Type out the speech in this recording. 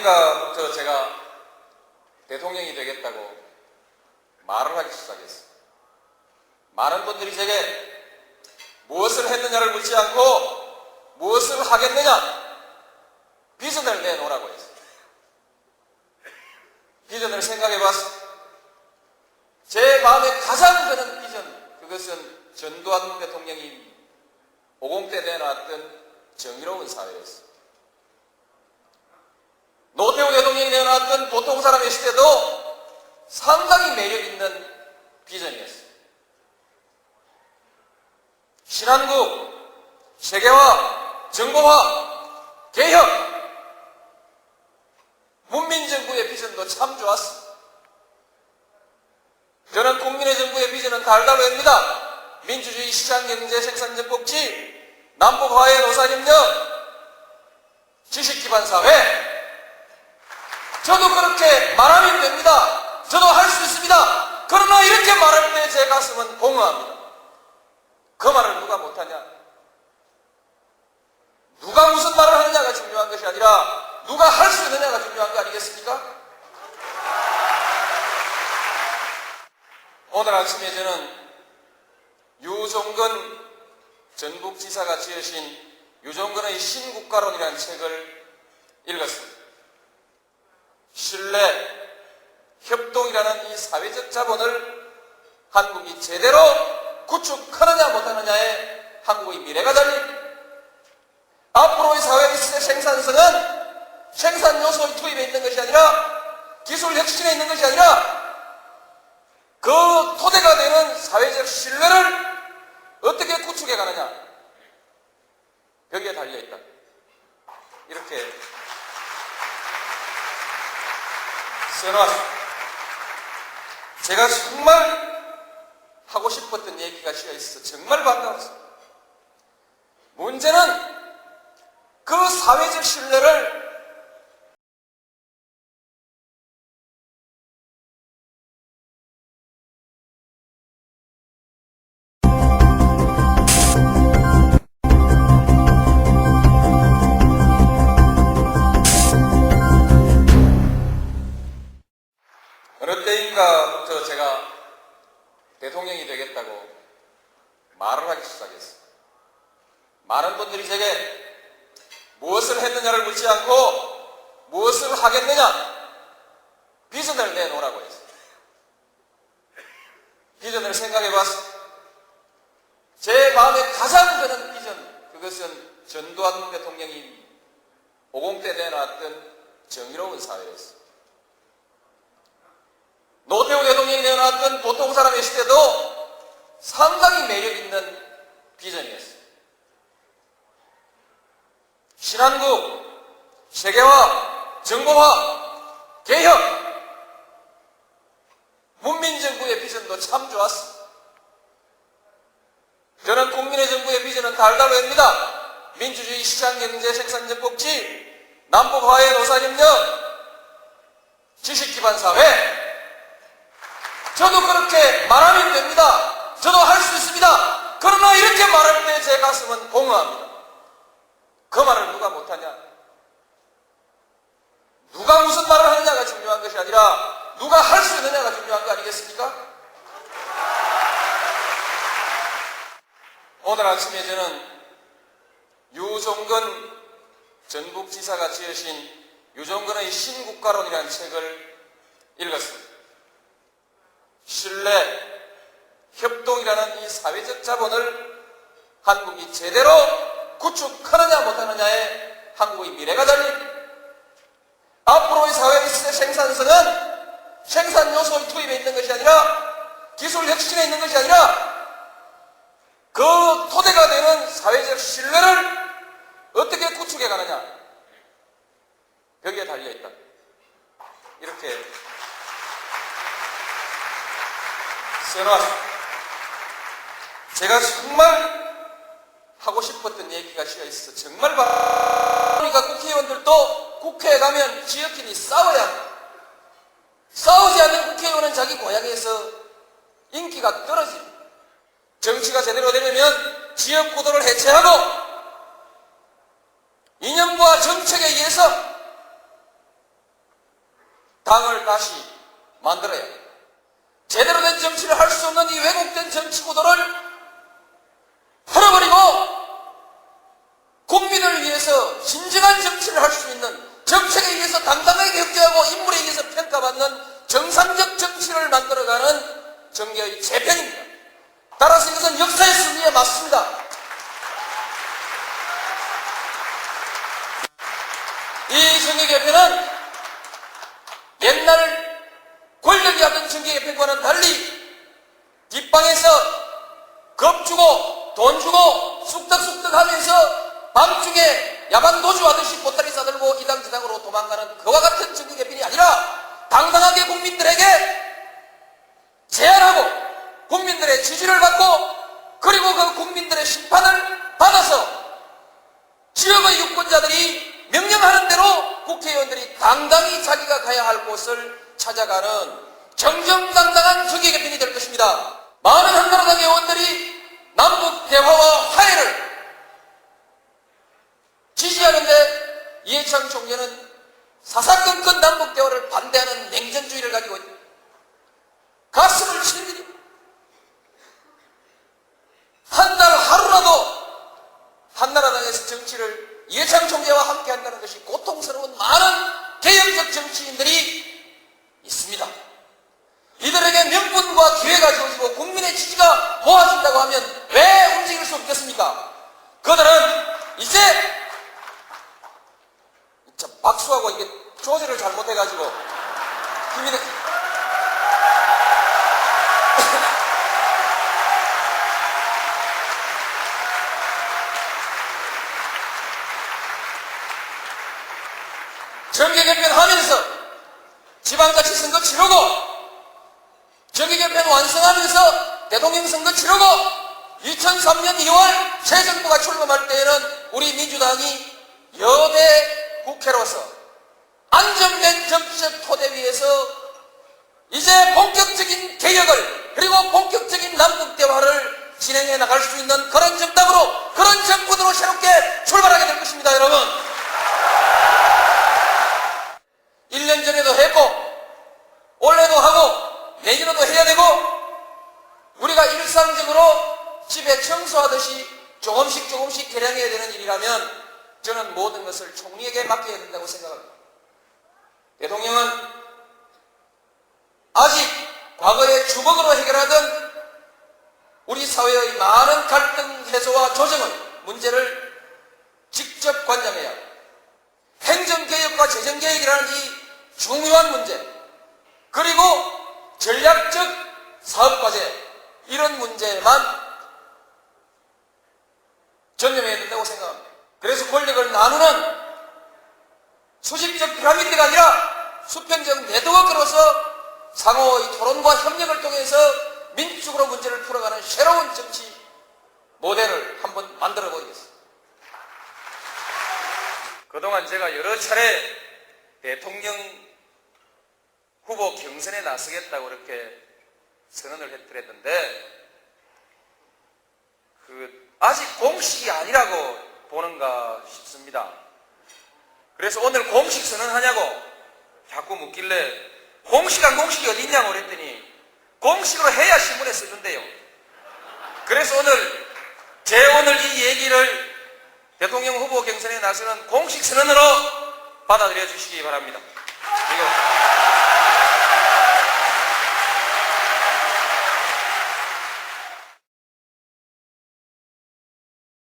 때인가부터 제가 대통령이 되겠다고 말을 하기 시작했어요. 많은 분들이 제게 무엇을 했느냐를 묻지 않고 무엇을 하겠느냐, 비전을 내놓으라고 했어요. 비전을 생각해봤어요. 제 마음에 가장 드는 비전, 그것은 전두환 대통령이 50대 내놨던 정의로운 사회였어요. 노태우 대통령이 내놨던 보통 사람의 시대도 상당히 매력있는 비전이었어요. 신한국, 세계화, 정보화, 개혁, 문민정부의 비전도 참 좋았습니다. 저는 국민의 정부의 비전은 달달합니다. 민주주의, 시장경제, 생산적 복지, 남북화해, 노사협력, 지식기반 사회. 저도 그렇게 말하면 됩니다. 저도 할 수 있습니다. 그러나 이렇게 말할 때 제 가슴은 공허합니다. 그 말을 누가 못하냐? 누가 무슨 말을 하느냐가 중요한 것이 아니라 누가 할 수 있느냐가 중요한 거 아니겠습니까? 오늘 아침에 저는 유종근 전북지사가 지으신 유종근의 신국가론이라는 책을 읽었습니다. 신뢰, 협동이라는 이 사회적 자본을 한국이 제대로 구축하느냐 못하느냐에 한국의 미래가 달립니다. 앞으로의 사회의 생산성은 생산 요소의 투입에 있는 것이 아니라 기술 혁신에 있는 것이 아니라 그 토대가 되는 사회적 신뢰를 어떻게 구축해 가느냐, 여기에 달려있다. 이렇게 써놓았습니다. 제가 정말 하고 싶었던 얘기가 씌어있어서 정말 반가웠습니다. 문제는 그 사회적 신뢰를 어느 때인가부터 제가 대통령이 되겠다고 말을 하기 시작했어요. 많은 분들이 제게 무엇을 했느냐를 묻지 않고 무엇을 하겠느냐, 비전을 내놓으라고 했어요. 비전을 생각해봤어요. 제 마음에 가장 드는 비전, 그것은 전두환 대통령이 50대 내놨던 정의로운 사회였어요. 노태우 대통령이 내놨던 보통 사람의 시대도 상당히 매력있는 비전이었어요. 신한국, 세계화, 정보화, 개혁, 문민정부의 비전도 참 좋았습니다. 저는 국민의 정부의 비전은 달달합니다. 민주주의, 시장경제, 생산적 복지, 남북화해, 노사협력, 지식기반 사회. 저도 그렇게 말하면 됩니다. 저도 할 수 있습니다. 그러나 이렇게 말할 때 제 가슴은 공허합니다. 그 말을 누가 못하냐? 누가 무슨 말을 하느냐가 중요한 것이 아니라 누가 할 수 있느냐가 중요한 거 아니겠습니까? 오늘 아침에 저는 유종근 전북지사가 지으신 유종근의 신국가론이라는 책을 읽었습니다. 신뢰, 협동이라는 이 사회적 자본을 한국이 제대로 구축하느냐 못하느냐에 한국의 미래가 달립니다. 앞으로의 사회의 생산성은 생산 요소의 투입에 있는 것이 아니라 기술 혁신에 있는 것이 아니라 그 토대가 되는 사회적 신뢰를 어떻게 구축해 가느냐, 여기에 달려있다. 이렇게 써놓았습니다. 제가 정말 하고 싶었던 얘기가 씌어있어서 정말 그러니까 국회의원들도 국회에 가면 지역끼리 싸워야 합니다. 싸우지 않는 국회의원은 자기 고향에서 인기가 떨어집니다. 정치가 제대로 되려면 지역구도를 해체하고 이념과 정책에 의해서 당을 다시 만들어야 합니다. 제대로 된 정치를 할 수 없는 이 왜곡된 정치 구도를 풀어버리고 국민을 위해서 진정한 정치를 할 수 있는, 정책에 의해서 당당하게 경제하고 인물에 의해서 평가받는 정상적 정치를 만들어가는 정계의 재편입니다. 따라서 이것은 역사의 승리에 맞습니다. 이 정계 개편은 옛날 권력이 하던 정계 개편과는 달리 뒷방에서 겁 주고 돈 주고 쑥덕쑥덕 하면서 밤중에 야간 도주하듯이 보따리 싸들고 이당 저당으로 도망가는 그와 같은 정계 개편이 아니라 당당하게 국민들에게 제안하고 국민들의 지지를 받고 그리고 그 국민들의 심판을 받아서 지역의 유권자들이 명령하는 대로 국회의원들이 당당히 자기가 가야 할 곳을 찾아가는 정정당당한 정계 개편이 될 것입니다. 많은 한나라당 의원들이 남북 대화와 화해를 지지하는데 이해창 총재는 사사건건 남북 대화를 반대하는 냉전주의를 가지고 가슴을 치는 일이 한 달 하루라도 한나라당에서 정치를 이해창 총재와 함께 한다는 것이 고통스러운 많은 개혁적 정치인들이 있습니다. 이들에게 명분과 기회가 주어지고 국민의 지지가 모아진다고 하면 왜 움직일 수 없겠습니까? 그들은 이제 박수하고 이게 조절을 잘못해가지고 힘이 정계 개편하면서 지방자치 선거 치르고 정계 개편 완성하면서 대통령 선거 치르고 2003년 2월 새 정부가 출범할 때에는 우리 민주당이 여대 국회로서 안정된 정치적 토대 위에서 이제 본격적인 개혁을 그리고 본격적인 남북 대화를 진행해 나갈 수 있는 그런 정당으로 그런 정부로 새롭게 출발하게 될 것입니다. 여러분, 1년 전에도 했고 올해도 하고 내년에도 해야 되고 우리가 일상적으로 집에 청소하듯이 조금씩 개량해야 되는 일이라면 저는 모든 것을 총리에게 맡겨야 된다고 생각합니다. 대통령은 아직 과거에 주먹으로 해결하던 우리 사회의 많은 갈등 해소와 조정의 문제를 직접 관장해야 합니다. 행정개혁과 재정개혁이라는 이 중요한 문제, 그리고 전략적 사업과제, 이런 문제만 전념해야 된다고 생각합니다. 그래서 권력을 나누는 수직적 피라미드가 아니라 수평적 네트워크로서 상호의 토론과 협력을 통해서 민주적으로 문제를 풀어가는 새로운 정치 모델을 한번 만들어 보겠습니다. 그동안 제가 여러 차례 대통령 후보 경선에 나서겠다고 이렇게 선언을 해드렸는데 아직 공식이 아니라고 보는가 싶습니다. 그래서 오늘 공식 선언하냐고 자꾸 묻길래 공식한 공식이 어디 있냐고 그랬더니 공식으로 해야 신문에 써준대요. 그래서 오늘 이 얘기를 대통령 후보 경선에 나서는 공식 선언으로 받아들여 주시기 바랍니다. 그리고